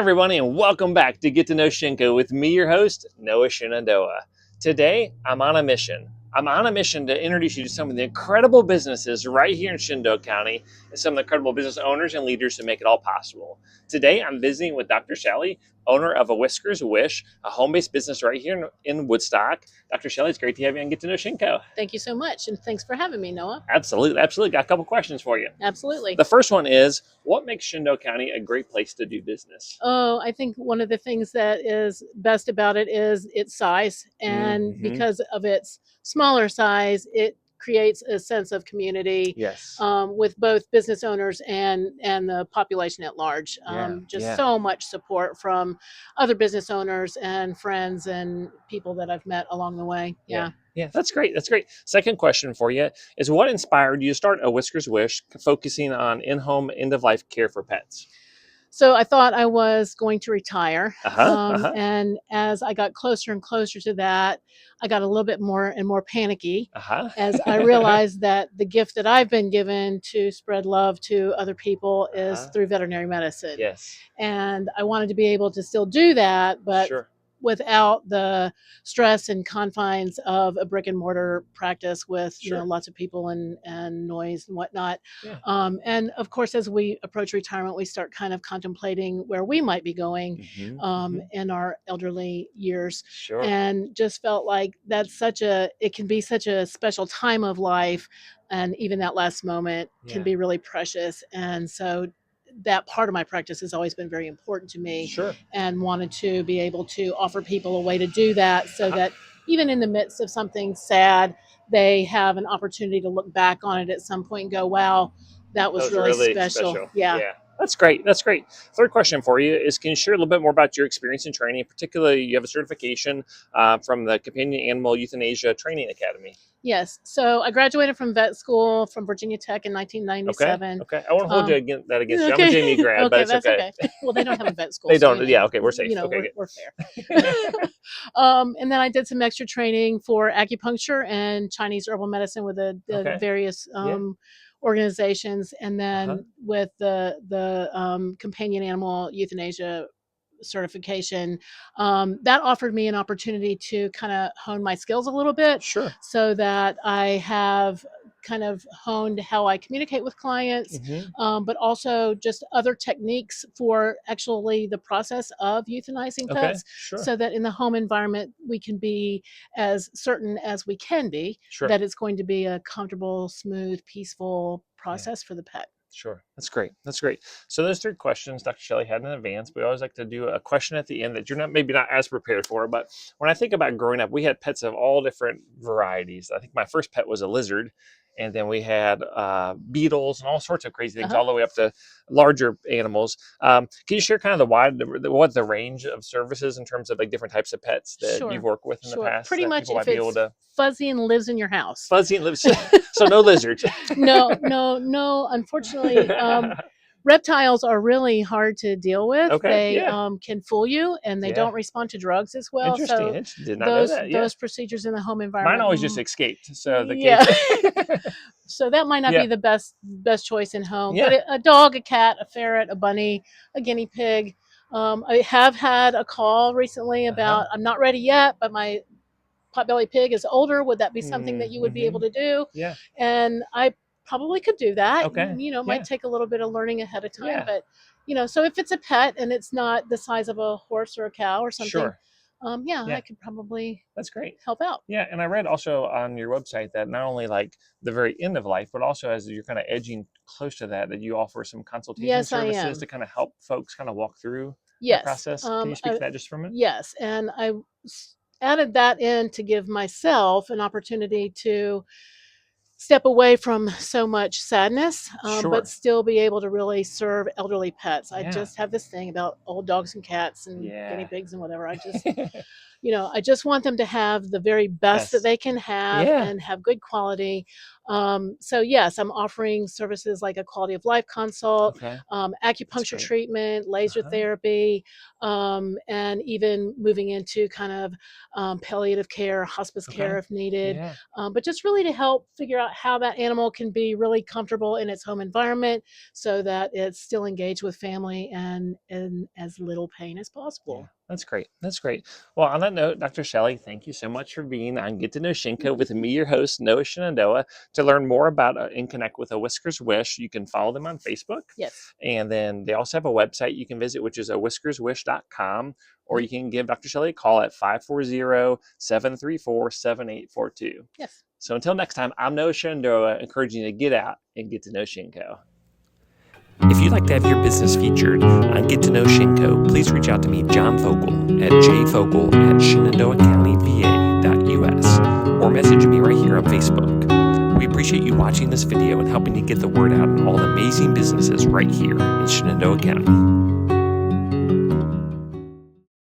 everybody, and welcome back to Get to Know Shinko with me, your host, Noah Shenandoah. Today, I'm on a mission. I'm on a mission to introduce you to some of the incredible businesses right here in Shenandoah County and some of the incredible business owners and leaders who make it all possible. Today, I'm visiting with Dr. Shelley, owner of a Whisker's Wish, a home-based business right here in Woodstock. Dr. Shelley, it's great to have you on Get to Know Shinko. Thank you so much, and thanks for having me, Noah. Absolutely. Got a couple questions for you. Absolutely. The first one is, what makes Shenandoah County a great place to do business? Oh, I think one of the things that is best about it is its size, and because of its smaller size, it creates a sense of community. Yes. With both business owners and the population at large. So much support from other business owners and friends and people that I've met along the way. Yeah, that's great. Second question for you is, what inspired you to start a Whisker's Wish focusing on in-home, end-of-life care for pets? So I thought I was going to retire. And as I got closer and closer to that, I got a little bit more and more panicky as I realized that the gift that I've been given to spread love to other people is through veterinary medicine. Yes. And I wanted to be able to still do that, but without the stress and confines of a brick and mortar practice with lots of people and noise and whatnot. And of course, as we approach retirement, we start kind of contemplating where we might be going in our elderly years. And just felt like it can be such a special time of life, and even that last moment can be really precious. And so that part of my practice has always been very important to me, and wanted to be able to offer people a way to do that, so that even in the midst of something sad, they have an opportunity to look back on it at some point and go, wow, that was really special. Yeah. That's great. Third question for you is, can you share a little bit more about your experience in training? Particularly, you have a certification from the Companion Animal Euthanasia Training Academy. Yes. So I graduated from vet school from Virginia Tech in 1997. Okay. I won't hold you against you. I'm a Jamie grad, but it's that's okay. Well, they don't have a vet school. They don't. Okay. We're safe. We're fair. And then I did some extra training for acupuncture and Chinese herbal medicine with the various organizations, and then with the companion animal euthanasia certification, that offered me an opportunity to kind of hone my skills a little bit, so that I have kind of honed how I communicate with clients, but also just other techniques for actually the process of euthanizing pets, so that in the home environment we can be as certain as we can be that it's going to be a comfortable, smooth, peaceful process for the pet. Sure. That's great. So those three questions Dr. Shelley had in advance. We always like to do a question at the end that you're maybe not as prepared for. But when I think about growing up, we had pets of all different varieties. I think my first pet was a lizard. And then we had beetles and all sorts of crazy things, all the way up to larger animals. Can you share kind of what the range of services in terms of like different types of pets that you've worked with in the past? Pretty much, if it's fuzzy and lives in your house. Fuzzy and lives, so no lizards. No. Unfortunately, reptiles are really hard to deal with. They can fool you, and they don't respond to drugs as well. Interesting. So did not know that. Those procedures in the home environment. Mine always just escaped. So so that might not be the best choice in home. But a dog, a cat, a ferret, a bunny, a guinea pig. I have had a call recently about, I'm not ready yet, but my potbelly pig is older. Would that be something that you would be able to do? Yeah. And I probably could do that. Might take a little bit of learning ahead of time, but so if it's a pet and it's not the size of a horse or a cow or something, I could probably help out. Yeah. And I read also on your website that not only like the very end of life, but also as you're kind of edging close to that you offer some consultation services to kind of help folks kind of walk through the process. Can you speak to that just for a minute? Yes. And I added that in to give myself an opportunity to step away from so much sadness, but still be able to really serve elderly pets. I just have this thing about old dogs and cats and guinea pigs and whatever. I just, I just want them to have the very best that they can have Yeah. and have good quality. So yes, I'm offering services like a quality of life consult, Okay. acupuncture treatment, laser therapy, and even moving into kind of palliative care, hospice care if needed. Yeah. But just really to help figure out how that animal can be really comfortable in its home environment so that it's still engaged with family and in as little pain as possible. That's great. That's great. Well, on that note, Dr. Shelley, thank you so much for being on Get to Know Shinko with me, your host, Noah Shenandoah. To learn more about and connect with a Whisker's Wish, you can follow them on Facebook. Yes. And then they also have a website you can visit, which is a whiskerswish.com, or you can give Dr. Shelley a call at 540-734-7842. Yes. So until next time, I'm Noah Shenandoah, encouraging you to get out and get to know Shinko. If you'd like to have your business featured on Get to Know Shinko, please reach out to me, John Fogel, at jfogel@shenandoahcountyva.us, or message me right here on Facebook. We appreciate you watching this video and helping you get the word out on all the amazing businesses right here in Shenandoah County.